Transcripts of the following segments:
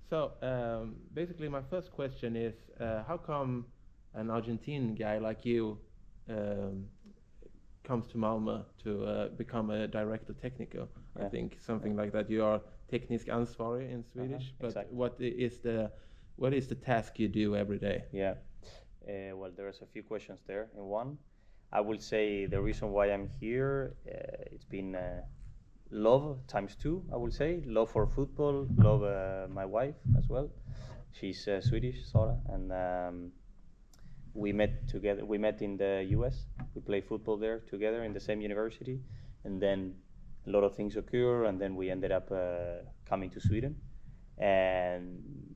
So basically, my first question is, how come an Argentine guy like you um, comes to Malmö to become a director technical? I Yeah. think something like that. You are teknisk ansvarig in Swedish, but exactly. what is the task you do every day? Yeah. Well, there's a few questions there in one. I will say the reason why I'm here, it's been love times two, I will say. Love for football, love my wife as well. She's Swedish, Sara, and we met together. We met in the U.S. We played football there together in the same university, and then a lot of things occur, and then we ended up coming to Sweden. And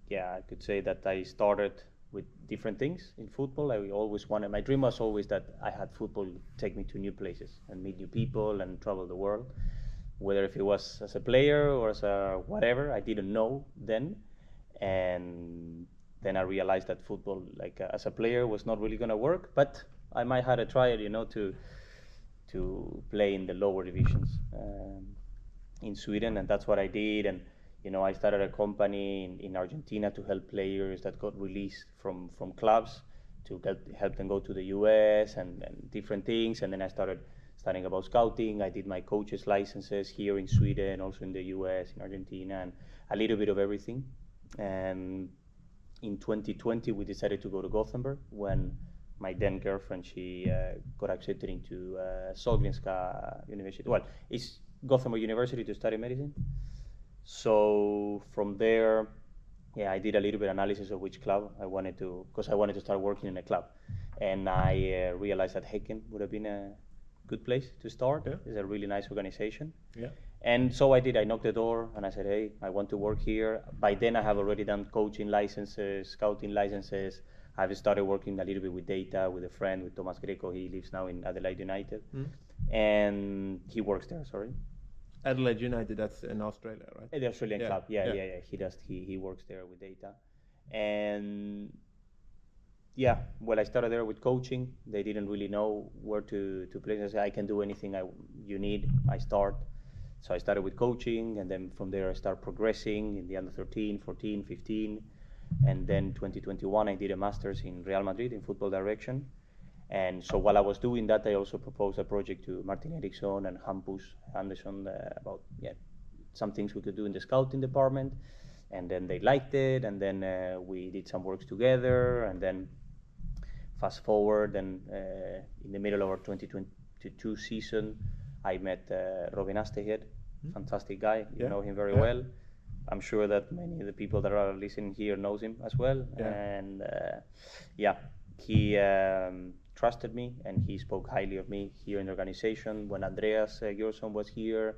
yeah, I could say that I started with different things in football. I always wanted, my dream was always that I had football take me to new places and meet new people and travel the world. Whether if it was as a player or as a whatever, I didn't know then. And then I realized that football, like as a player, was not really going to work. But I might have to try it, to play in the lower divisions in Sweden, and that's what I did. And I started a company in Argentina to help players that got released from clubs to help them go to the US and different things. And then I started studying about scouting. I did my coaches licenses here in Sweden, also in the US, in Argentina, and a little bit of everything. And in 2020, we decided to go to Gothenburg when my then girlfriend, she got accepted into Sahlgrenska University. Well, it's Gothenburg University to study medicine. So from there, yeah, I did a little bit analysis of which club I wanted to, because I wanted to start working in a club, and I realized that Häcken would have been a good place to start. Yeah. It's a really nice organization. Yeah. And so I did. I knocked the door and I said, hey, I want to work here. By then, I have already done coaching licenses, scouting licenses. I've started working a little bit with data with a friend, with Thomas Greco. He lives now in Adelaide United, and he works there. Sorry. Adelaide United, that's in Australia, right? The Australian club, yeah. He does. Yeah. He works there with data, and yeah. Well, I started there with coaching. They didn't really know where to play. I said, I can do anything you need. I start. So I started with coaching, and then from there I started progressing in the under 13, 14, 15, and then 2021 I did a master's in Real Madrid in football direction. And so while I was doing that, I also proposed a project to Martin Eriksson and Hampus Andersson about some things we could do in the scouting department. And then they liked it, and then we did some works together. And then fast forward, and in the middle of our 2022 season, I met Robin Astehed, fantastic guy. You know him very well. I'm sure that many of the people that are listening here knows him as well. Yeah. And he trusted me, and he spoke highly of me here in the organization. When Andreas Gjörsson was here,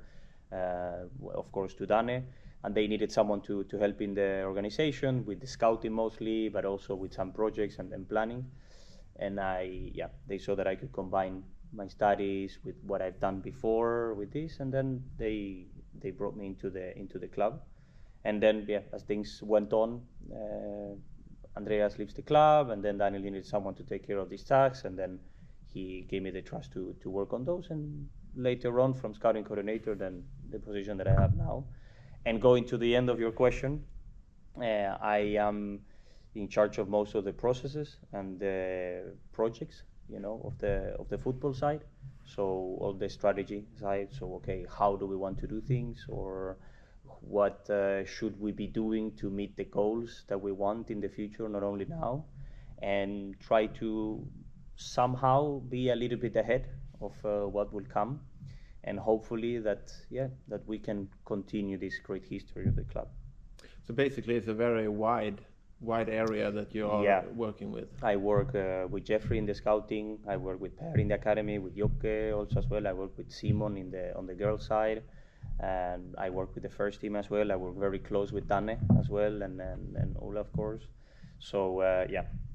of course, to Dane, and they needed someone to help in the organization with the scouting mostly, but also with some projects and planning. And they saw that I could combine my studies with what I've done before with this, and then they brought me into the club. And then as things went on, Andreas leaves the club, and then Daniel needed someone to take care of these tasks, and then he gave me the trust to work on those, and later on from scouting coordinator, then the position that I have now. And going to the end of your question, I am in charge of most of the processes and the projects, of the football side. So all the strategy side. So okay, how do we want to do things, or what should we be doing to meet the goals that we want in the future, not only now, and try to somehow be a little bit ahead of what will come, and hopefully that we can continue this great history of the club. So basically, it's a very wide area that you are working with. I work with Jeffrey in the scouting. I work with Per in the academy, with Jokke also as well. I work with Simon on the girls side, and I work with the first team as well. I work very close with Danne as well, and Ola, of course. So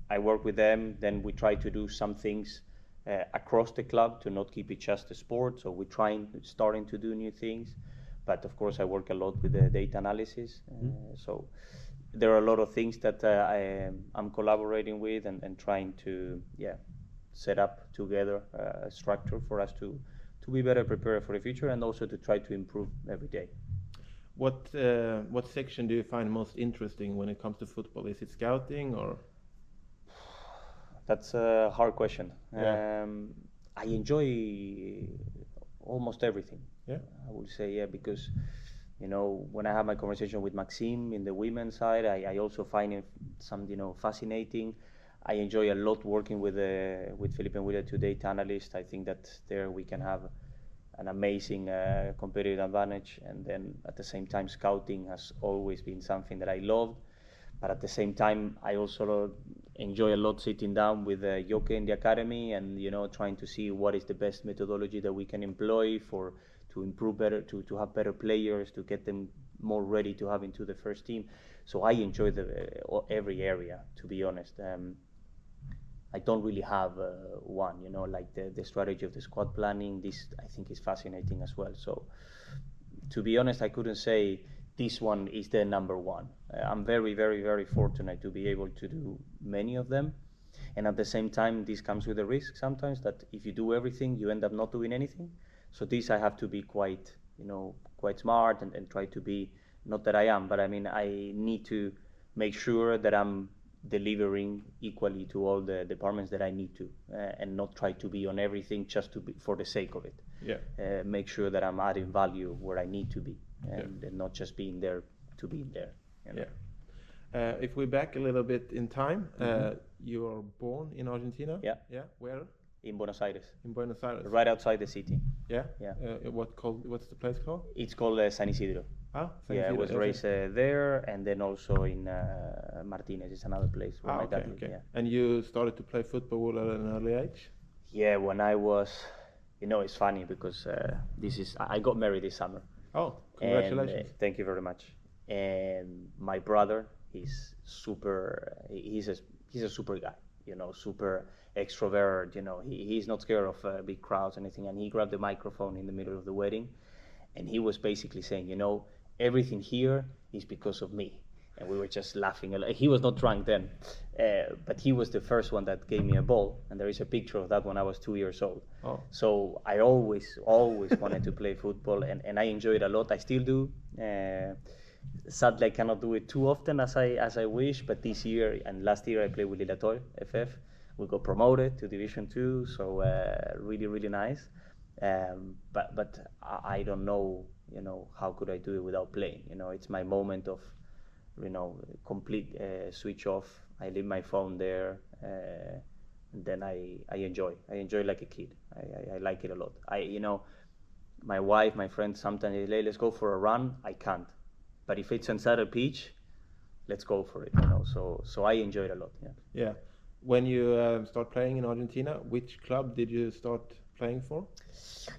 I work with them. Then we try to do some things across the club to not keep it just a sport. So we're starting to do new things. But of course, I work a lot with the data analysis. So there are a lot of things that I'm collaborating with and trying to set up together a structure for us to be better prepared for the future, and also to try to improve every day. What section do you find most interesting when it comes to football? Is it scouting or? That's a hard question. Yeah. I enjoy almost everything. Yeah. I would say, yeah, because when I have my conversation with Maxime in the women's side, I also find it some fascinating. I enjoy a lot working with Philippe and Willa, two data analyst. I think that there we can have an amazing competitive advantage, and then at the same time, scouting has always been something that I loved. But at the same time, I also enjoy a lot sitting down with Joke in the academy and trying to see what is the best methodology that we can employ to improve better, to have better players, to get them more ready to have into the first team. So I enjoy every area, to be honest. I don't really have one, like the strategy of the squad planning. This I think is fascinating as well. So to be honest, I couldn't say this one is the number one. I'm very, very, very fortunate to be able to do many of them. And at the same time, this comes with a risk sometimes that if you do everything, you end up not doing anything. So this I have to be quite smart and try to be, not that I am, but I mean, I need to make sure that I'm delivering equally to all the departments that I need to, and not try to be on everything just for the sake of it. Yeah. Make sure that I'm adding value where I need to be, and not just being there to be there. Yeah. If we're back a little bit in time, you were born in Argentina. Yeah. Yeah. Where? In Buenos Aires. In Buenos Aires. Right outside the city. Yeah. Yeah. What's the place called? It's called San Isidro. Ah, San Isidro. I was raised there, and then also in Martinez. It's another place where my dad lived. Yeah. And you started to play football at an early age? Yeah, when I was, it's funny because I got married this summer. Oh, congratulations! And, thank you very much. And my brother, he's a super guy, super extrovert. He's not scared of big crowds or anything. And he grabbed the microphone in the middle of the wedding, and he was basically saying, everything here is because of me. And we were just laughing a lot. He was not drunk then, but he was the first one that gave me a ball. And there is a picture of that when I was 2 years old. Oh. So I always wanted to play football, and I enjoy it a lot. I still do. Sadly, I cannot do it too often as I wish. But this year and last year, I played with Lilator FF. We got promoted to Division 2, so really, really nice. But I don't know, how could I do it without playing? It's my moment of, complete switch off. I leave my phone there, and then I enjoy. I enjoy like a kid. I like it a lot. My wife, my friends sometimes they say, let's go for a run. I can't. But if it's inside a pitch, let's go for it. So I enjoy it a lot. Yeah. Yeah. When you start playing in Argentina, which club did you start playing for?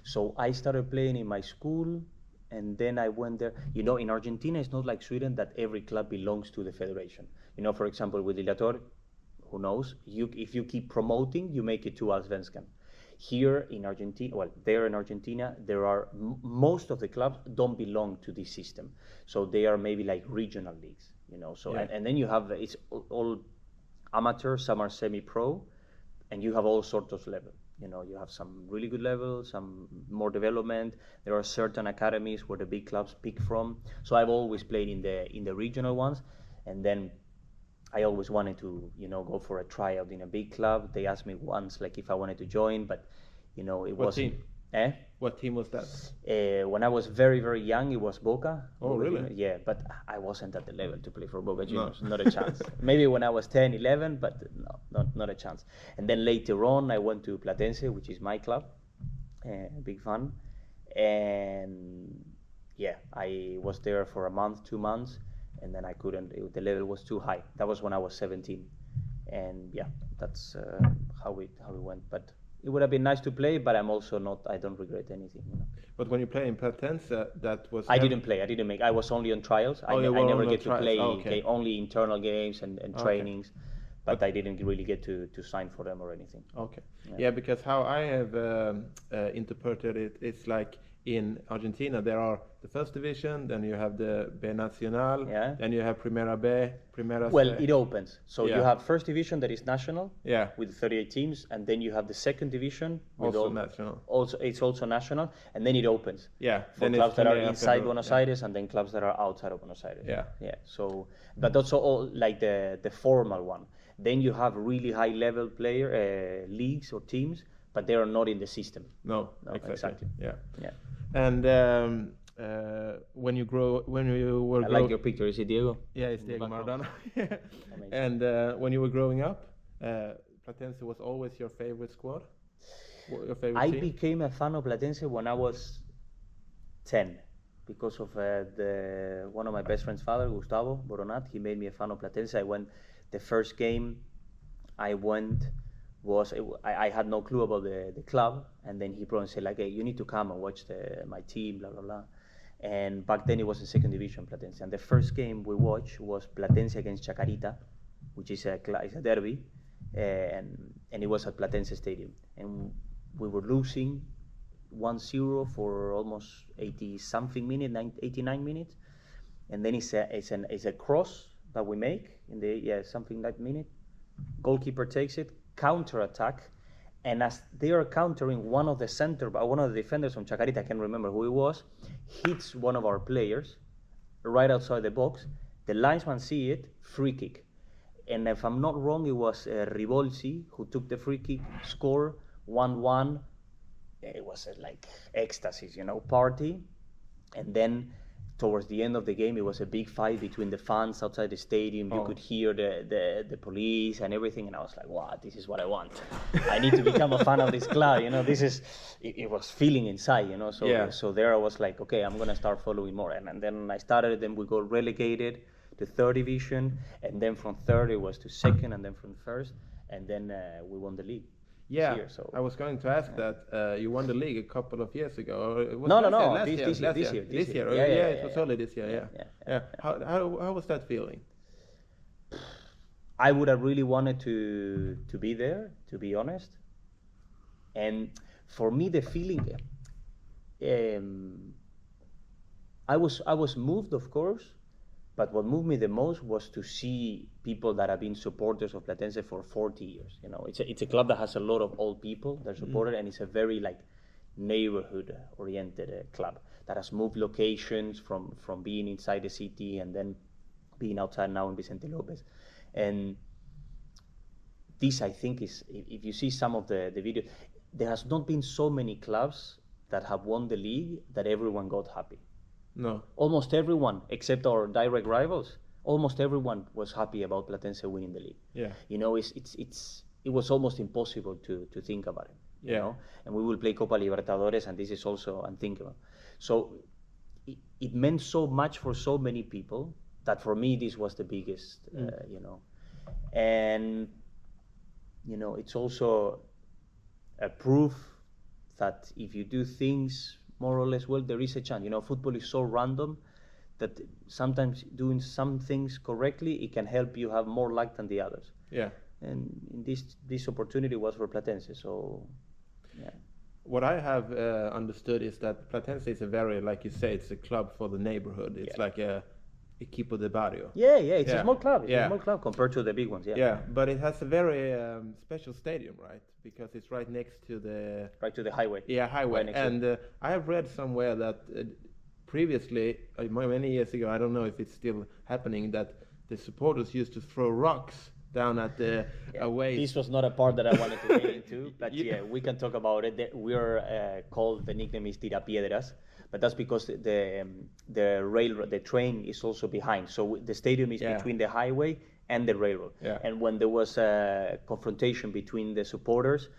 So I started playing in my school, and then I went there. In Argentina, it's not like Sweden that every club belongs to the federation. For example, with Lilator, who knows? If you keep promoting, you make it to Allsvenskan. Here in Argentina, there in Argentina, there are most of the clubs don't belong to this system. So they are maybe like regional leagues, So and then you have it's all amateur, some are semi-pro, and you have all sorts of levels. You have some really good levels, some more development. There are certain academies where the big clubs pick from. So I've always played in the regional ones, and then I always wanted to, go for a tryout in a big club. They asked me once, like, if I wanted to join, but, it wasn't. What team? Eh? What team was that? When I was very, very young, it was Boca. Oh, really? Yeah, but I wasn't at the level to play for Boca Juniors. No. Not a chance. Maybe when I was 10, 11, but no, not a chance. And then later on, I went to Platense, which is my club. Big fan. And, yeah, I was there for a month, 2 months. And then I couldn't, the level was too high. That was when I was 17. And yeah, that's how it went. But it would have been nice to play, but I don't regret anything. But when you play in Platense, that was... I didn't play, I was only on trials. I never get to play, only internal games and trainings. But I didn't really get to sign for them or anything. Okay. Yeah, because how I have interpreted it, it's like in Argentina, there are the first division, then you have the B Nacional, Yeah. then you have Primera B, Primera Well, C. it opens. So you Yeah. have first division that is national, Yeah. with 38 teams, and then you have the second division with Also national. It's also national, and then it opens. Yeah. For then it's clubs that are Primera inside Federal, Buenos yeah. Aires, and then clubs that are outside of Buenos Aires. Yeah. Yeah. So, but also all like the formal one. Then you have really high level leagues or teams, but they are not in the system. No, No, exactly. Yeah. Yeah. And when you were I like your picture. Is it Diego? Yeah, it's in the Diego background? Maradona. Amazing. And when you were growing up, Platense was always your favorite squad? Your favorite I team? became a fan of Platense when I was 10 because of one of my best friend's father, Gustavo Boronat. He made me a fan of Platense. The first game I went I had no clue about the club, and then he brought and said like, hey, you need to come and watch my team, blah blah blah. And back then it was in second division, Platense, and the first game we watched was Platense against Chacarita, which is a derby, and it was at Platense Stadium, and we were losing 1-0 for almost 89 minutes, and then it's a cross that we make in the something like minute. Goalkeeper takes it, counter attack, and as they are countering, one of the defenders from Chacarita, I can't remember who it was, hits one of our players right outside the box. The linesman see it, free kick, and if I'm not wrong, it was Rivolsi who took the free kick, score 1-1. It was like ecstasy, party, and then towards the end of the game, it was a big fight between the fans outside the stadium. You could hear the police and everything, and I was like, wow, this is what I want. I need to become a fan of this club, it was feeling inside, So there I was like, okay, I'm going to start following more. And then I started, then we got relegated to third division, and then from third it was to second, and then from first, and then we won the league. Yeah, year, so. I was going to ask that. You won the league a couple of years ago. Or it was No. last This year. This year. Yeah, It was only this year. Yeah. How was that feeling? I would have really wanted to be there, to be honest. And for me, the feeling, I was moved, of course. But what moved me the most was to see people that have been supporters of Platense for 40 years. It's a club that has a lot of old people that support it, and it's a very neighborhood-oriented club that has moved locations from being inside the city and then being outside now in Vicente Lopez. And this, I think, is, if you see some of the videos, there has not been so many clubs that have won the league that everyone got happy. No. Almost everyone, except our direct rivals, almost everyone was happy about Platense winning the league. Yeah. It was almost impossible to think about it. You know? And we will play Copa Libertadores, and this is also unthinkable. So it meant so much for so many people that for me this was the biggest, And it's also a proof that if you do things more or less well, there is a chance. Football is so random that sometimes doing some things correctly, it can help you have more luck than the others. Yeah. And this opportunity was for Platense, so yeah. What I have understood is that Platense is a very, like you say, it's a club for the neighborhood. It's like a equipo de barrio. Yeah, it's a small club. It's a small club compared to the big ones. Yeah, but it has a very special stadium, right? Because it's right next to the highway. Yeah, highway. Right and I have read somewhere that previously, many years ago, I don't know if it's still happening, that the supporters used to throw rocks down at the away. This was not a part that I wanted to get into, but we can talk about it. We are called, the nickname is Tirapiedras, but that's because the train is also behind. So the stadium is between the highway and the railroad. Yeah. And when there was a confrontation between the supporters,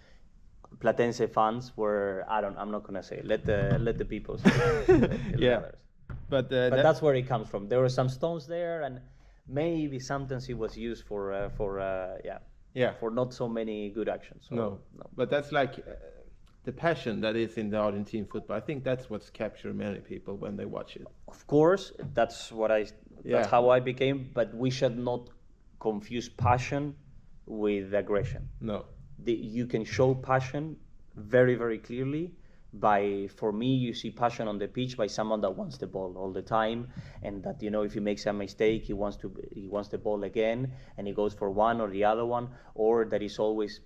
Platense fans were, I'm not gonna say, let the people say. Others. But that's where it comes from. There were some stones there, and maybe sometimes it was used for not so many good actions. So, no, but that's like the passion that is in the Argentine football. I think that's what's captured many people when they watch it. Of course, that's how I became. But we should not confuse passion with aggression. No. You can show passion very, very clearly, For me, you see passion on the pitch by someone that wants the ball all the time, and that, you know, if he makes a mistake, he wants the ball again, and he goes for one or the other one, or that he's always,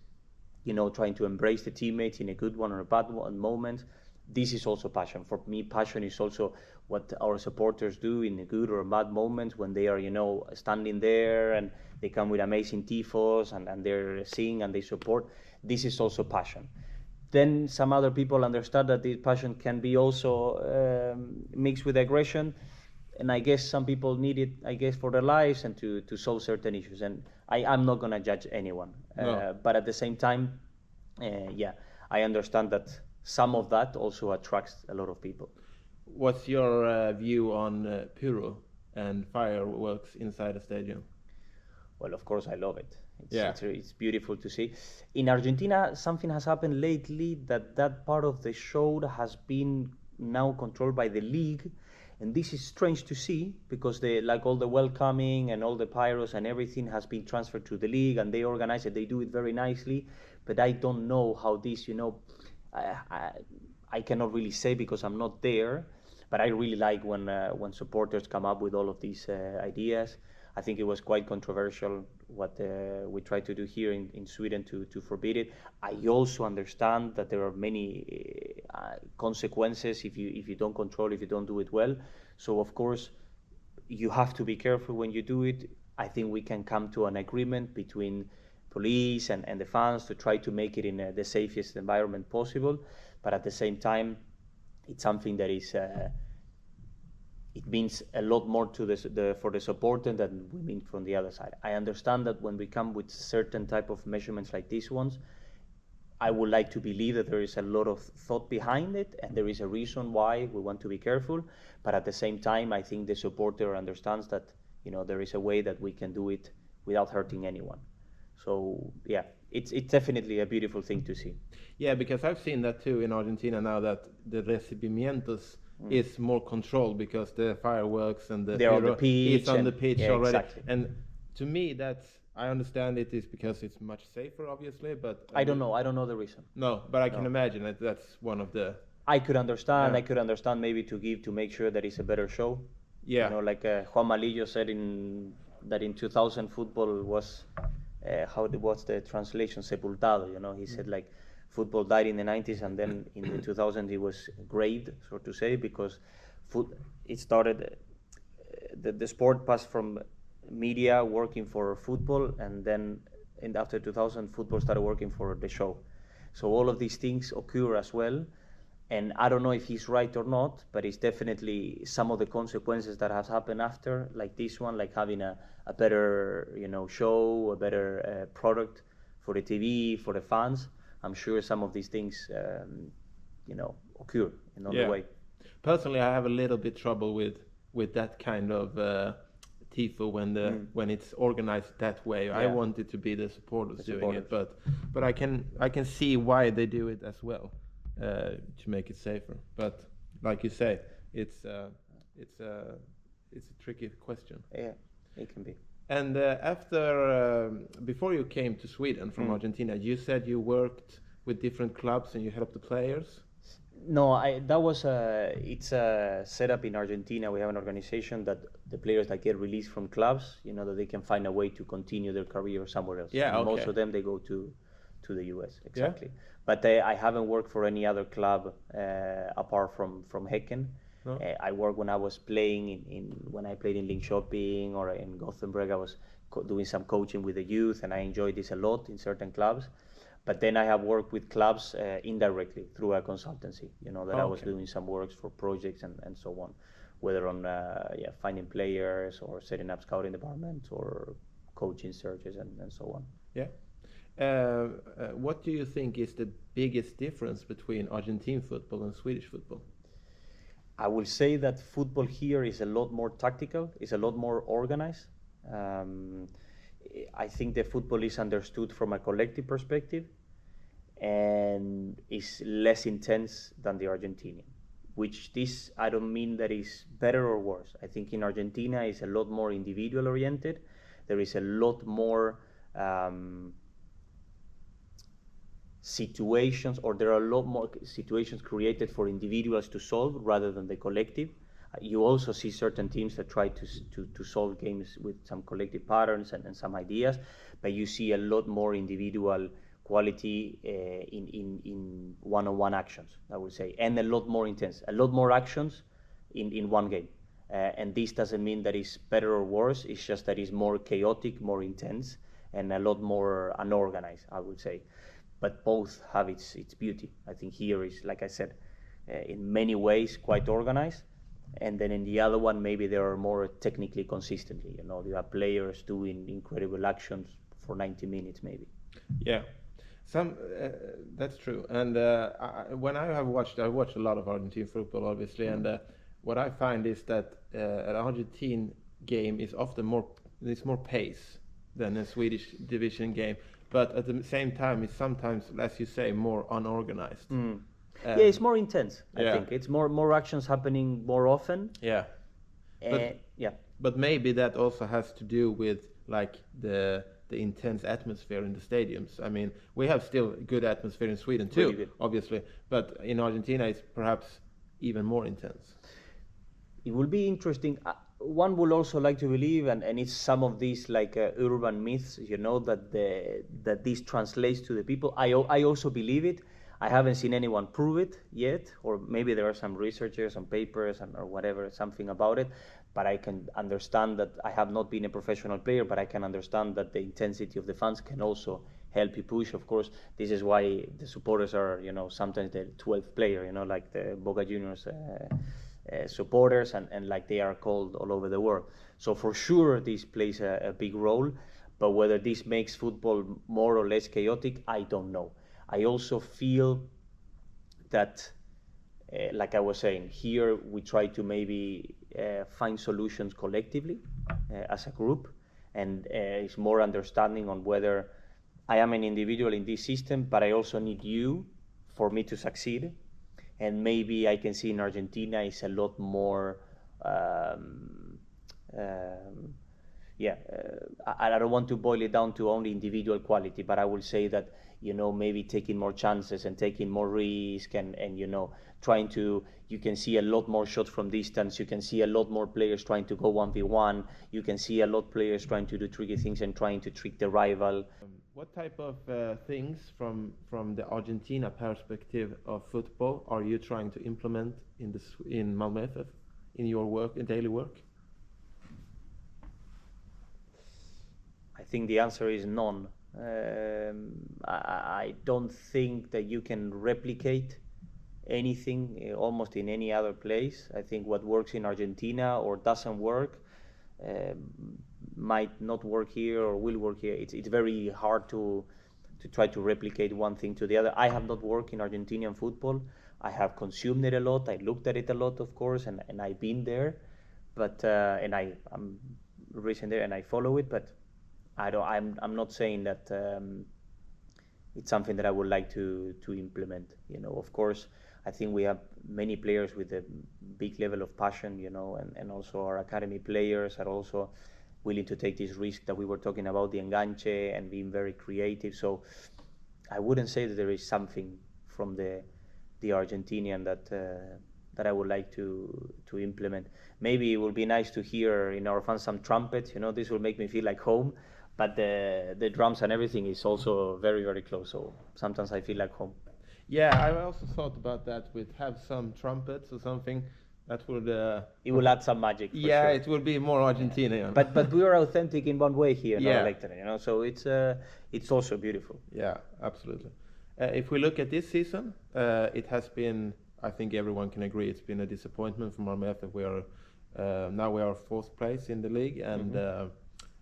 you know, trying to embrace the teammates in a good one or a bad one moment. This is also passion. For me, passion is also what our supporters do in a good or a bad moment, when they are, you know, standing there and they come with amazing tifos, and they're singing and they support. This is also passion. Then some other people understand that this passion can be also mixed with aggression, and I guess some people need it, I guess, for their lives and to solve certain issues. And I'm not gonna judge anyone, No. but at the same time, yeah, I understand that some of that also attracts a lot of people. What's your view on pyro and fireworks inside a stadium? Well, of course, I love it. Yeah. It's beautiful to see. In Argentina, something has happened lately that part of the show has been now controlled by the league, and this is strange to see, because like all the welcoming and all the pyros and everything has been transferred to the league, and they organize it. They do it very nicely, but I don't know how this, you know, I cannot really say because I'm not there. But I really like when supporters come up with all of these ideas. I think it was quite controversial what we tried to do here in Sweden to forbid it. I also understand that there are many consequences if you don't control, if you don't do it well. So of course, you have to be careful when you do it. I think we can come to an agreement between police and the fans to try to make it in the safest environment possible. But at the same time, it's something that is it means a lot more to for the supporter than we mean from the other side. I understand that when we come with certain type of measurements like these ones, I would like to believe that there is a lot of thought behind it, and there is a reason why we want to be careful. But at the same time, I think the supporter understands that, you know, there is a way that we can do it without hurting anyone. So yeah, it's definitely a beautiful thing to see. Yeah, because I've seen that too in Argentina now, that the recibimientos is more controlled, because the fireworks and the They're on the pyro pitch is on the and- pitch yeah, already. exactly. And to me, I understand it is because it's much safer, obviously, but I don't know the reason. No, but I can No. imagine that's one of the. I could understand. Yeah. I could understand maybe to make sure that it's a better show. Yeah. You know, like Juan Malillo said that in 2000 football was what's the translation, sepultado. You know, he said like football died in the 90s, and then in the 2000s it was graved, so to say, because it started the sport passed from media working for football, and then after 2000 football started working for the show. So all of these things occur as well. And I don't know if he's right or not, but it's definitely some of the consequences that has happened after, like this one, like having a better, you know, show, a better product for the TV, for the fans. I'm sure some of these things, you know, occur in another way. Personally, I have a little bit trouble with that kind of tifo when it's organized that way. I want it to be the supporters doing it, but I can see why they do it as well, to make it safer. But like you say, it's a tricky question. Yeah, it can be. And before you came to Sweden from Argentina, you said you worked with different clubs and you helped the players. No, that was it's a setup in Argentina. We have an organization that the players that get released from clubs, you know, that they can find a way to continue their career somewhere else. Yeah, And okay. most of them, they go to the US, exactly. Yeah. But I haven't worked for any other club apart from Häcken. No. I worked when I was playing when I played in Linköping or in Gothenburg. I was doing some coaching with the youth, and I enjoyed this a lot in certain clubs. But then I have worked with clubs indirectly through a consultancy, you know, that I was doing some works for projects and so on, whether on finding players or setting up scouting departments or coaching searches and so on. Yeah. What do you think is the biggest difference between Argentine football and Swedish football? I will say that football here is a lot more tactical, is a lot more organized. I think the football is understood from a collective perspective and is less intense than the Argentinian, which this I don't mean that is better or worse. I think in Argentina is a lot more individual oriented. There is a lot more situations, or there are a lot more situations created for individuals to solve rather than the collective. You also see certain teams that try to solve games with some collective patterns and some ideas, but you see a lot more individual quality in one-on-one actions, I would say, and a lot more intense, a lot more actions in one game. And this doesn't mean that it's better or worse, it's just that it's more chaotic, more intense, and a lot more unorganized, I would say. But both have its beauty. I think here is, like I said, in many ways quite organized, and then in the other one maybe they are more technically consistently. You have players doing incredible actions for 90 minutes maybe. Yeah, that's true. And when I watched a lot of Argentine football, obviously, and what I find is that an Argentine game is often there's more pace than a Swedish division game, but at the same time it's sometimes, as you say, more unorganized. Yeah, it's more intense. I think it's more actions happening more often. Yeah, but maybe that also has to do with like the intense atmosphere in the stadiums. I mean, we have still good atmosphere in Sweden too, really obviously, but in Argentina it's perhaps even more intense. It will be interesting. One would also like to believe, and it's some of these like urban myths, that this translates to the people. I also believe it. I haven't seen anyone prove it yet, or maybe there are some researchers, some papers, or whatever, something about it. But I can understand that. I have not been a professional player, but I can understand that the intensity of the fans can also help you push. Of course, this is why the supporters are, sometimes the 12th player, like the Boca Juniors supporters, and like they are called all over the world. So for sure, this plays a big role. But whether this makes football more or less chaotic, I don't know. I also feel that, like I was saying, here we try to maybe find solutions collectively as a group, and it's more understanding on whether I am an individual in this system, but I also need you for me to succeed. And maybe I can see in Argentina is a lot more, I don't want to boil it down to only individual quality, but I will say that, maybe taking more chances and taking more risk and trying to, you can see a lot more shots from distance, you can see a lot more players trying to go 1v1, you can see a lot of players trying to do tricky things and trying to trick the rival. What type of things from the Argentina perspective of football are you trying to implement in Malmö FF, in your work, in daily work? I think the answer is none. I don't think that you can replicate anything almost in any other place. I think what works in Argentina or doesn't work might not work here or will work here. It's very hard to try to replicate one thing to the other. I have not worked in Argentinian football. I have consumed it a lot. I looked at it a lot, of course, and I've been there, but and I'm recent there and I follow it, but I'm not saying that it's something that I would like to implement. Of course, I think we have many players with a big level of passion, and also our academy players are also willing to take this risk that we were talking about, the enganche, and being very creative. So I wouldn't say that there is something from the Argentinian that I would like to implement. Maybe it would be nice to hear in our fans some trumpets. This will make me feel like home. But the drums and everything is also very, very close. So sometimes I feel like home. Yeah, I also thought about that. With have some trumpets or something. That would. It will add some magic. Yeah, sure. It will be more Argentina. Yeah. But we are authentic in one way here, not So it's also beautiful. Yeah, absolutely. If we look at this season, it has been. I think everyone can agree it's been a disappointment from Malmö FF. We are now we are fourth place in the league, and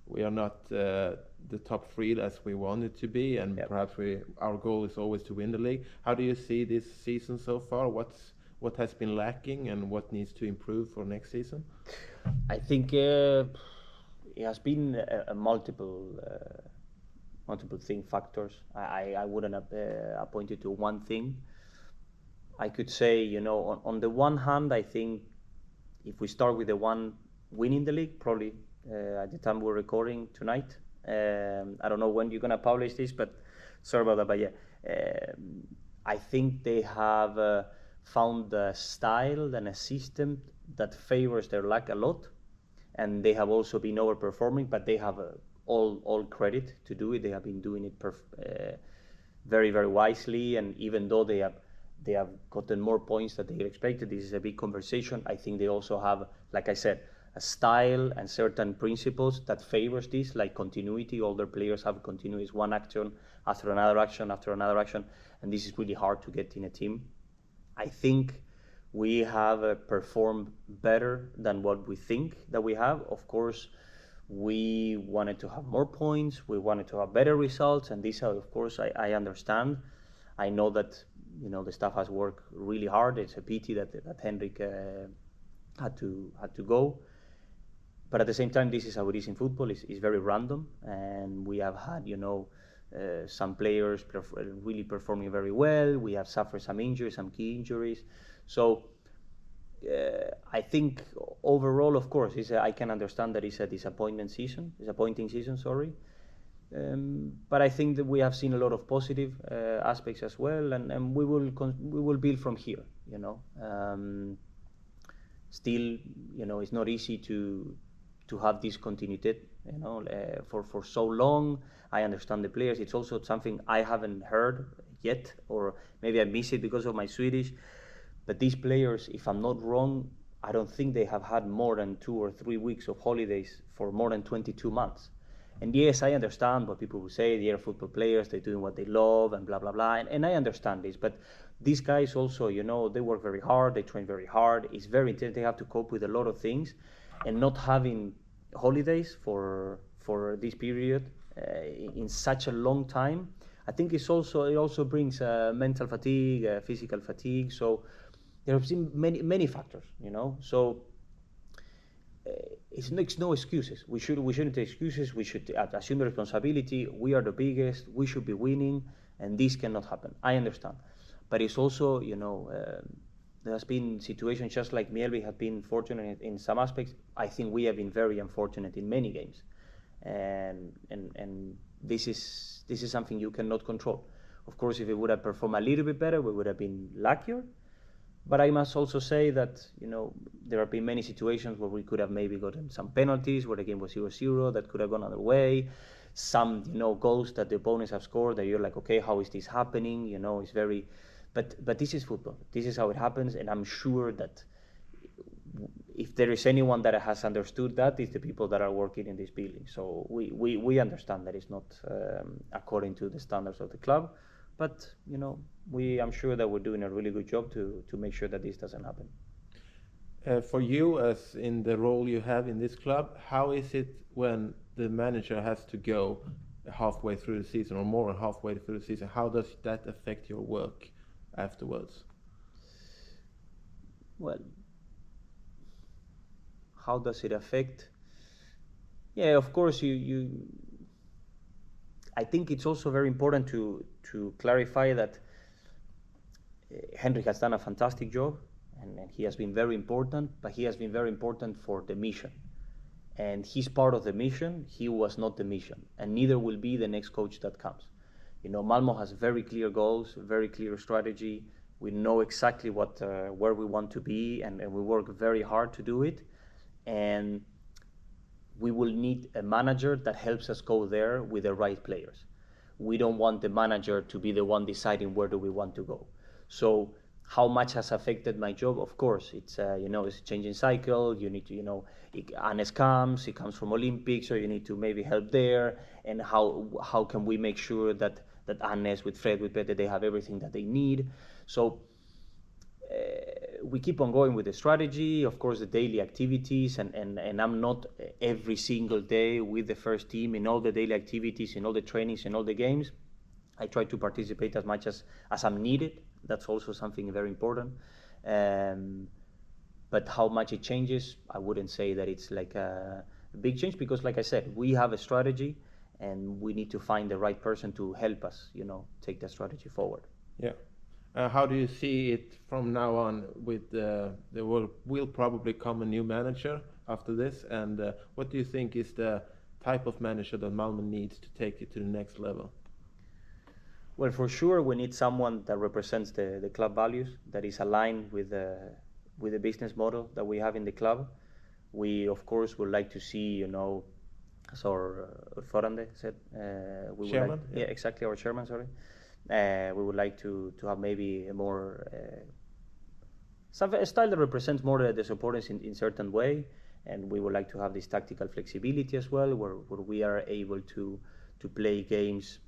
we are not the top three as we wanted to be, and perhaps our goal is always to win the league. How do you see this season so far? What has been lacking and what needs to improve for next season? I think it has been a multiple factors. I wouldn't point it to one thing. I could say, on the one hand, I think if we start with the one winning the league, probably at the time we're recording tonight. I don't know when you're gonna publish this, but sorry about that. But yeah, I think they have found a style and a system that favors their luck a lot, and they have also been overperforming, but they have all credit to do it. They have been doing it very, very wisely, and even though they have gotten more points than they expected, this is a big conversation. I think they also have, like I said, a style and certain principles that favors this, like continuity. All their players have continuity, one action after another action after another action, and this is really hard to get in a team. I think we have performed better than what we think that we have. Of course, we wanted to have more points, we wanted to have better results, and this, of course, I understand. I know that the staff has worked really hard. It's a pity that Henrik had to go. But at the same time, this is how it is in football. It's very random, and we have had some players really performing very well. We have suffered some injuries, some key injuries. So I think overall, of course, I can understand that it's a disappointing season. Sorry. But I think that we have seen a lot of positive aspects as well, and we will build from here. Still, it's not easy to have this continuity, for so long. I understand the players. It's also something I haven't heard yet, or maybe I miss it because of my Swedish. But these players, if I'm not wrong, I don't think they have had more than 2 or 3 weeks of holidays for more than 22 months. And yes, I understand what people will say. They are football players. They're doing what they love and blah, blah, blah. And I understand this. But these guys also, they work very hard. They train very hard. It's very intense. They have to cope with a lot of things. And not having holidays for this period in such a long time, I think it also brings mental fatigue, physical fatigue. So there have been many factors, So it's no excuses. We shouldn't take excuses. We should assume the responsibility. We are the biggest. We should be winning, and this cannot happen. I understand, but it's also there has been situations just like Mjällby have been fortunate in some aspects. I think we have been very unfortunate in many games, and this is something you cannot control. Of course, if we would have performed a little bit better, we would have been luckier. But I must also say that there have been many situations where we could have maybe gotten some penalties where the game was 0-0 that could have gone other way. Some goals that the opponents have scored that you're like, okay, how is this happening? It's very, but this is football. This is how it happens, and I'm sure that if there is anyone that has understood that, it's the people that are working in this building. So we understand that it's not according to the standards of the club. But I'm sure that we're doing a really good job to make sure that this doesn't happen. For you, as in the role you have in this club, how is it when the manager has to go halfway through the season or more than halfway through the season? How does that affect your work afterwards? Well, how does it affect? Yeah, of course, I think it's also very important to clarify that Henrik has done a fantastic job, and he has been very important, but he has been very important for the mission. And he's part of the mission. He was not the mission, and neither will be the next coach that comes. Malmö has very clear goals, very clear strategy. We know exactly where we want to be, and we work very hard to do it. And we will need a manager that helps us go there with the right players. We don't want the manager to be the one deciding where do we want to go. So how much has affected my job? Of course, it's it's a changing cycle. You need to, Anes comes, he comes from Olympics, so you need to maybe help there. And how can we make sure that Anes with Fred, with Peter, they have everything that they need? So we keep on going with the strategy, of course, the daily activities, and I'm not every single day with the first team in all the daily activities, in all the trainings, in all the games. I try to participate as much as I'm needed. That's also something very important. But how much it changes, I wouldn't say that it's like a big change, because like I said, we have a strategy and we need to find the right person to help us, take that strategy forward. Yeah. How do you see it from now on? There will probably come a new manager after this, and what do you think is the type of manager that Malmö needs to take it to the next level? Well, for sure, we need someone that represents the club values, that is aligned with the business model that we have in the club. We, of course, would like to see, you know, as our Forande said, we would Chairman, like, yeah. yeah, exactly, our chairman, sorry. We would like to have maybe a more a style that represents more the supporters in certain way, and we would like to have this tactical flexibility as well, where we are able to play games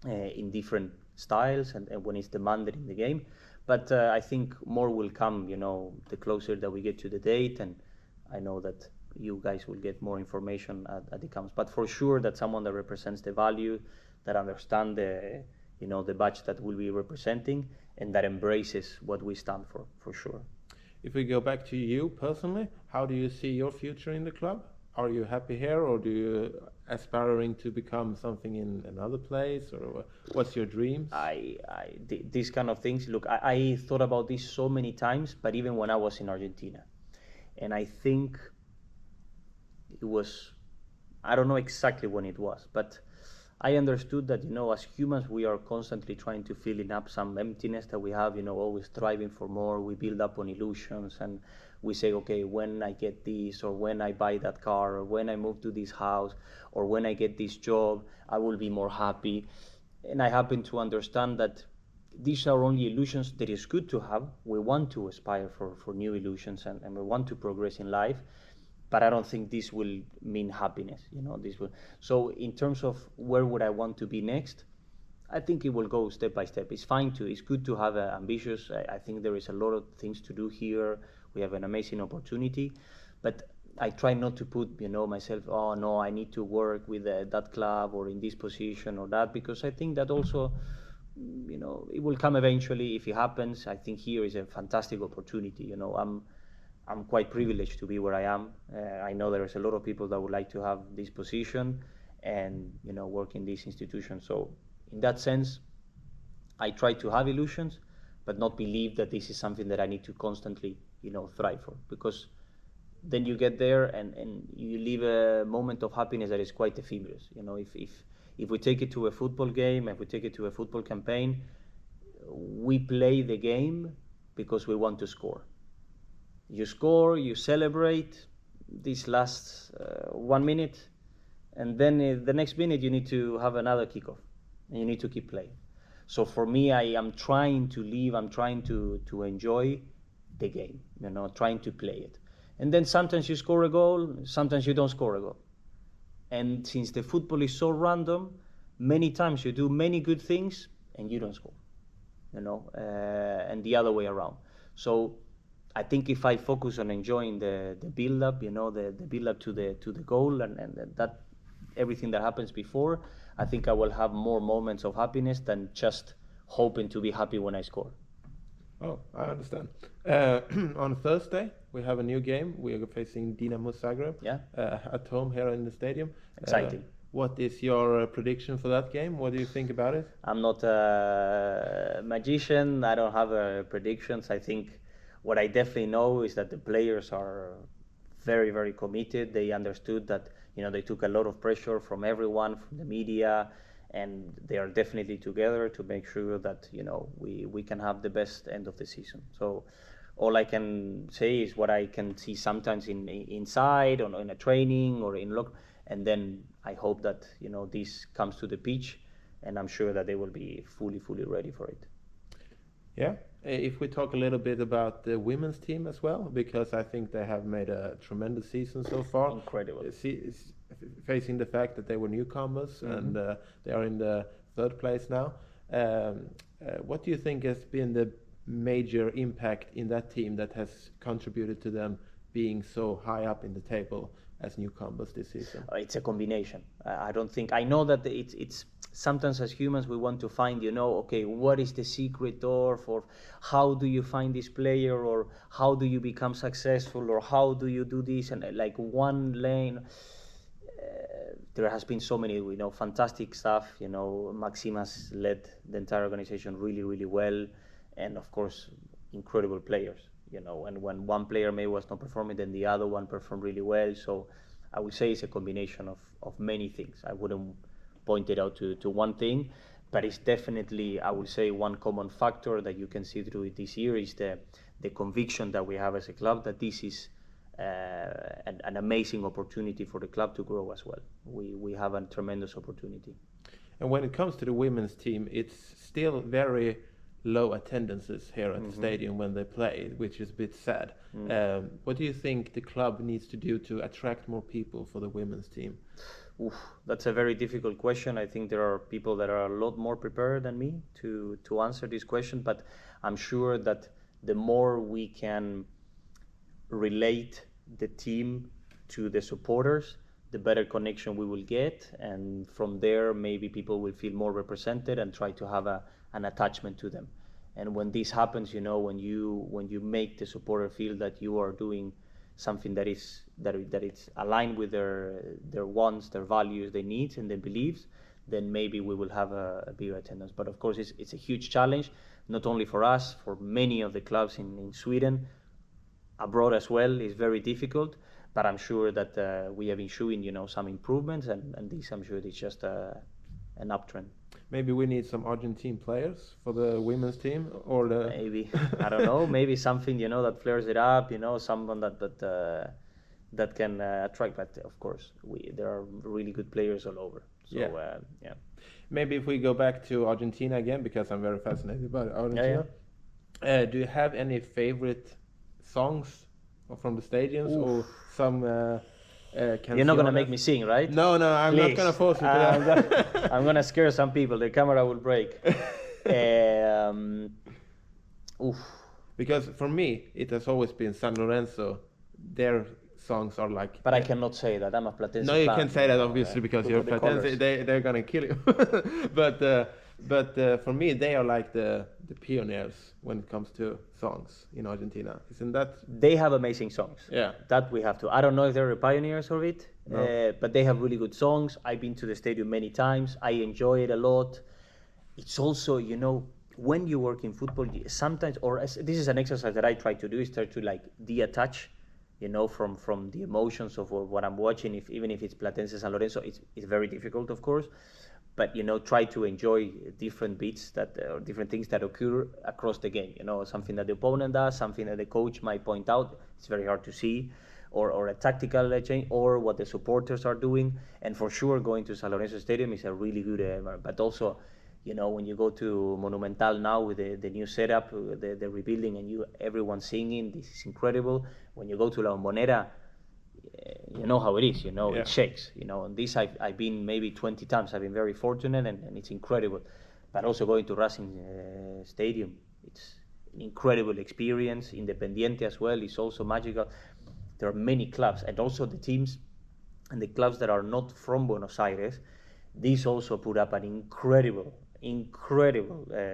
in different styles and when it's demanded in the game. But I think more will come, you know, the closer that we get to the date, and I know that you guys will get more information as it comes. But for sure, that's someone that represents the value, that understand the, you know, the badge that we'll be representing, and that embraces what we stand for sure. If we go back to you personally, how do you see your future in the club? Are you happy here, or do you aspiring to become something in another place, or what's your dreams? These kind of things. Look, I thought about this so many times, but even when I was in Argentina, and I think it was, I don't know exactly when it was, but I understood that, you know, as humans, we are constantly trying to fill up some emptiness that we have, you know, always striving for more. We build up on illusions, and we say, okay, when I get this, or when I buy that car, or when I move to this house, or when I get this job, I will be more happy. And I happen to understand that these are only illusions that is good to have. We want to aspire for new illusions, and we want to progress in life. But I don't think this will mean happiness, you know. This will. So in terms of where would I want to be next, I think it will go step by step. It's fine to, it's good to have ambitious. I think there is a lot of things to do here. We have an amazing opportunity, but I try not to put, you know, myself, oh no, I need to work with that club or in this position or that, because I think that also, you know, it will come eventually if it happens. I think here is a fantastic opportunity. You know, I'm quite privileged to be where I am. I know there's a lot of people that would like to have this position and, you know, work in this institution. So in that sense, I try to have illusions, but not believe that this is something that I need to constantly, you know, thrive for, because then you get there and you live a moment of happiness that is quite ephemeral. You know, if we take it to a football game, if we take it to a football campaign, we play the game because we want to score. You score, you celebrate, this lasts 1 minute, and then the next minute you need to have another kickoff, and you need to keep playing. So for me, I am trying to live, I'm trying to enjoy the game, you know, trying to play it. And then sometimes you score a goal, sometimes you don't score a goal. And since the football is so random, many times you do many good things and you don't score, you know, and the other way around. So I think if I focus on enjoying the build-up, you know, the build-up to the goal and that everything that happens before, I think I will have more moments of happiness than just hoping to be happy when I score. Oh, I understand. On Thursday, we have a new game. We are facing Dinamo Zagreb, Yeah. At home here in the stadium. Exciting. What is your prediction for that game? What do you think about it? I'm not a magician. I don't have predictions. I think what I definitely know is that the players are very, very committed. They understood that, you know, they took a lot of pressure from everyone, from the media, and they are definitely together to make sure that, you know, we can have the best end of the season. So all I can say is what I can see sometimes inside or in a training or in look, and then I hope that, you know, this comes to the pitch, and I'm sure that they will be fully ready for it. Yeah. If we talk a little bit about the women's team as well, because I think they have made a tremendous season so far. Incredible. Facing the fact that they were newcomers and they are in the third place now. What do you think has been the major impact in that team that has contributed to them being so high up in the table as newcomers this season? It's a combination. I don't think, I know that it's sometimes as humans we want to find, you know, okay, what is the secret door for how do you find this player, or how do you become successful, or how do you do this, and like one lane. There has been so many, you know, fantastic stuff. You know, Maxim has led the entire organization really well, and of course, incredible players. You know, and when one player maybe was not performing, then the other one performed really well. So I would say it's a combination of many things. I wouldn't point it out to one thing, but it's definitely, I would say, one common factor that you can see through it this year is the conviction that we have as a club that this is an amazing opportunity for the club to grow as well. We have a tremendous opportunity. And when it comes to the women's team, it's still very low attendances here at the stadium when they play, which is a bit sad. What do you think the club needs to do to attract more people for the women's team? Oof, that's a very difficult question. I think there are people that are a lot more prepared than me to answer this question, but I'm sure that the more we can relate the team to the supporters, the better connection we will get, and from there maybe people will feel more represented and try to have an attachment to them. And when this happens, when you make the supporter feel that you are doing something that is aligned with their wants, their values, their needs, and their beliefs, then maybe we will have a bigger attendance. But of course, it's a huge challenge, not only for us, for many of the clubs in Sweden, abroad as well. It's very difficult. But I'm sure that we have been showing, some improvements, and this, I'm sure, it's just an uptrend. Maybe we need some Argentine players for the women's team, or maybe I don't know. Maybe something that flares it up. Someone that can attract. But of course, there are really good players all over. So yeah. Maybe if we go back to Argentina again, because I'm very fascinated by Argentina. Yeah. Do you have any favorite songs from the stadiums? Oof. Or some you're not gonna make me sing, right? No, I'm Please. not gonna force you to that. I'm gonna scare some people. The camera will break. Because for me, it has always been San Lorenzo. Their songs are like. But I cannot say that. I'm a Platense. No, you can say that obviously because you're Platense. They're gonna kill you. But for me, they are like the pioneers when it comes to songs in Argentina. Isn't that? They have amazing songs. Yeah. That we have to. I don't know if they're the pioneers of it, no. But they have really good songs. I've been to the stadium many times. I enjoy it a lot. It's also, when you work in football, sometimes, this is an exercise that I try to do, is try to like detach, from the emotions of what I'm watching. Even if it's Platense San Lorenzo, it's very difficult, of course. But try to enjoy different beats or different things that occur across the game. Something that the opponent does, something that the coach might point out. It's very hard to see, or a tactical change, or what the supporters are doing. And for sure, going to San Lorenzo Stadium is a really good environment. But also, when you go to Monumental now with the new setup, the rebuilding, and everyone singing, this is incredible. When you go to La Bombonera, you know how it is, it shakes, and this I've been maybe 20 times. I've been very fortunate, and it's incredible. But also going to Racing Stadium, it's an incredible experience. Independiente as well is also magical. There are many clubs, and also the teams and the clubs that are not from Buenos Aires, these also put up an incredible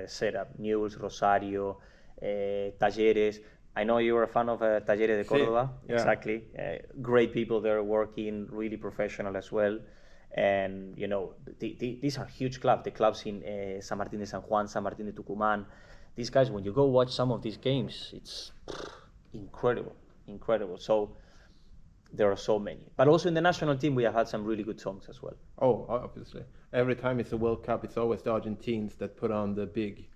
setup. Newell's, Rosario, Talleres. I know you're a fan of Talleres de Córdoba. Yeah. Exactly. Great people there working, really professional as well. And, these are huge clubs. The clubs in San Martín de San Juan, San Martín de Tucumán. These guys, when you go watch some of these games, it's incredible. So there are so many. But also in the national team, we have had some really good songs as well. Oh, obviously. Every time it's a World Cup, it's always the Argentines that put on the big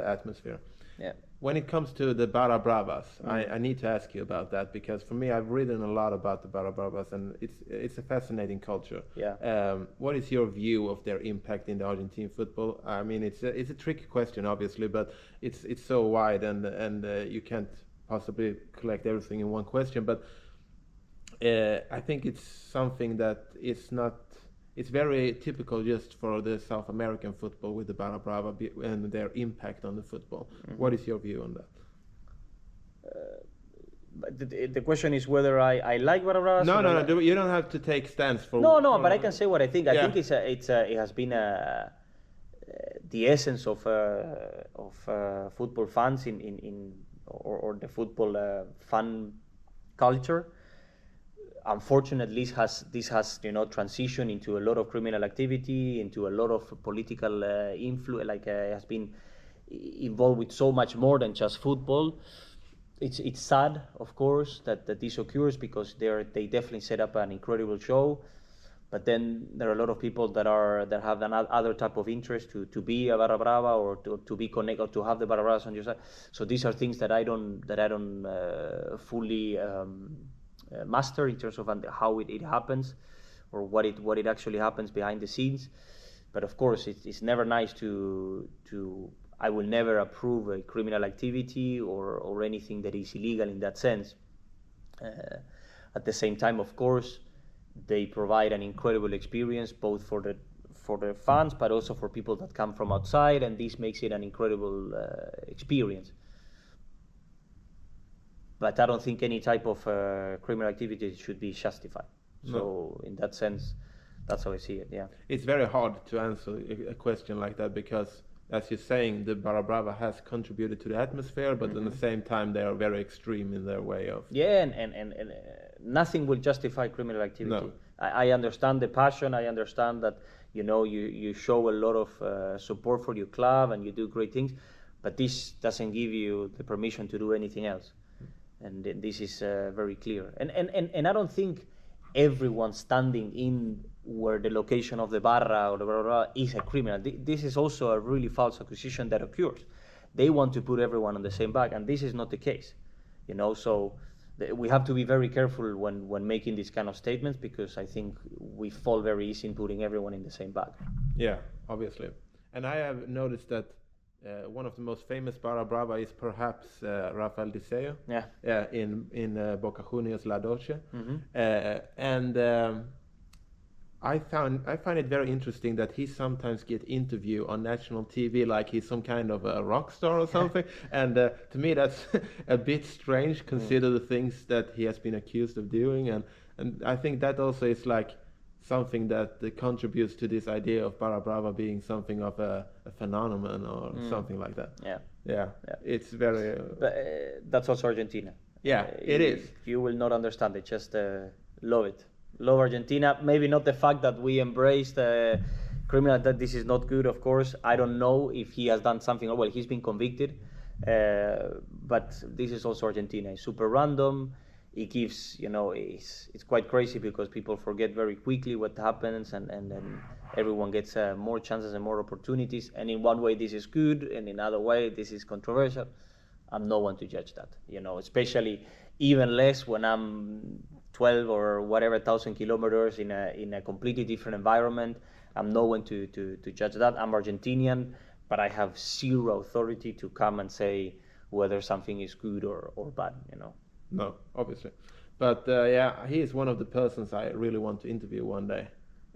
atmosphere. Yeah. When it comes to the Barra Bravas, I need to ask you about that, because for me, I've written a lot about the Barra Bravas, and it's a fascinating culture. Yeah. What is your view of their impact in the Argentine football? I mean, it's a tricky question, obviously, but it's so wide, and you can't possibly collect everything in one question. But I think it's something that it's very typical just for the South American football with the Barra Brava and their impact on the football. Mm-hmm. What is your view on that? The question is whether I like Barra Bravas. No. You don't have to take stance for. No. But I can say what I think. I think it has been the essence of football fans or the football fan culture. Unfortunately, this has transitioned into a lot of criminal activity, into a lot of political influence. Has been involved with so much more than just football. It's sad, of course, that this occurs, because they definitely set up an incredible show. But then there are a lot of people that have other type of interest to be a barra brava or to be connected or to have the barra bravas on your side. So these are things that I don't fully master in terms of how it happens or what it actually happens behind the scenes. But of course, it's never nice to I will never approve a criminal activity or anything that is illegal in that sense. At the same time, of course, they provide an incredible experience both for the fans, but also for people that come from outside, and this makes it an incredible experience. But I don't think any type of criminal activity should be justified. No. So in that sense, that's how I see it. Yeah, it's very hard to answer a question like that because, as you're saying, the barra brava has contributed to the atmosphere, but at the same time they are very extreme in their way of. Yeah, and nothing will justify criminal activity. No. I understand the passion. I understand that you show a lot of support for your club and you do great things, but this doesn't give you the permission to do anything else. And this is very clear. And I don't think everyone standing in where the location of the barra or the barra is a criminal. This is also a really false accusation that occurs. They want to put everyone on the same bag, and this is not the case. So we have to be very careful when making these kind of statements, because I think we fall very easy in putting everyone in the same bag. Yeah, obviously. And I have noticed that one of the most famous barra brava is perhaps Rafael Di Seo. Yeah. In Boca Juniors La Dolce. And I find it very interesting that he sometimes gets interviewed on national TV like he's some kind of a rock star or something. And to me that's a bit strange, consider the things that he has been accused of doing. And I think that also is like something that contributes to this idea of barra brava being something of a phenomenon or something like that. Yeah. It's very... that's also Argentina. Yeah, it is. You will not understand it, just love it. Love Argentina. Maybe not the fact that we embrace the criminal, that this is not good, of course. I don't know if he has done something. Well, he's been convicted, but this is also Argentina. It's super random. It gives, it's quite crazy because people forget very quickly what happens, and then everyone gets more chances and more opportunities. And in one way this is good, and in another way this is controversial. I'm no one to judge that, especially even less when I'm 12 or whatever 1,000 kilometers in a completely different environment. I'm no one to judge that. I'm Argentinian, but I have zero authority to come and say whether something is good or bad, No, obviously. But yeah, he is one of the persons I really want to interview one day.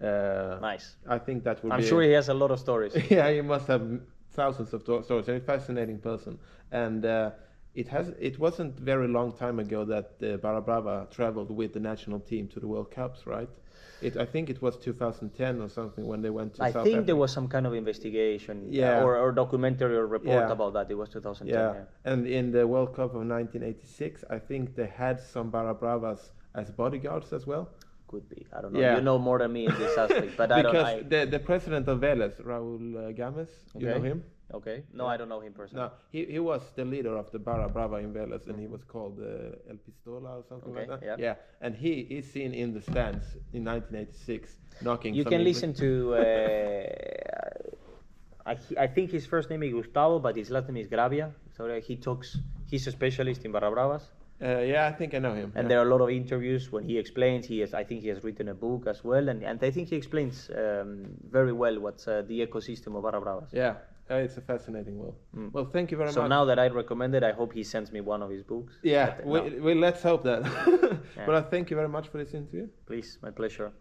Nice. I think that would be... I'm sure he has a lot of stories. Yeah, he must have thousands of stories. He's a fascinating person. And it wasn't very long time ago that Barra Brava traveled with the national team to the World Cups, right? I think it was 2010 or something when they went to South Africa. There was some kind of investigation, yeah, or documentary or report about that. It was 2010. Yeah. And in the World Cup of 1986, I think they had some Barra Bravas as bodyguards as well. Could be. I don't know. Yeah. You know more than me in this aspect, but I don't. Because the president of Vélez, Raúl Gámez, you know him? Okay. No, I don't know him personally. No, he was the leader of the Barra Brava in Vélez, and he was called El Pistola or something like that. Yeah. And he is seen in the stands in 1986 knocking. You can listen to. I think his first name is Gustavo, but his last name is Gravia. So he's a specialist in Barra Bravas. Yeah, I think I know him. And there are a lot of interviews when he explains. I think he has written a book as well, and I think he explains very well what's the ecosystem of Barra Bravas. Yeah. It's a fascinating world. Well, thank you very much. So now that I recommend it, I hope he sends me one of his books. Yeah, let's hope that. But I thank you very much for this interview. Please, my pleasure.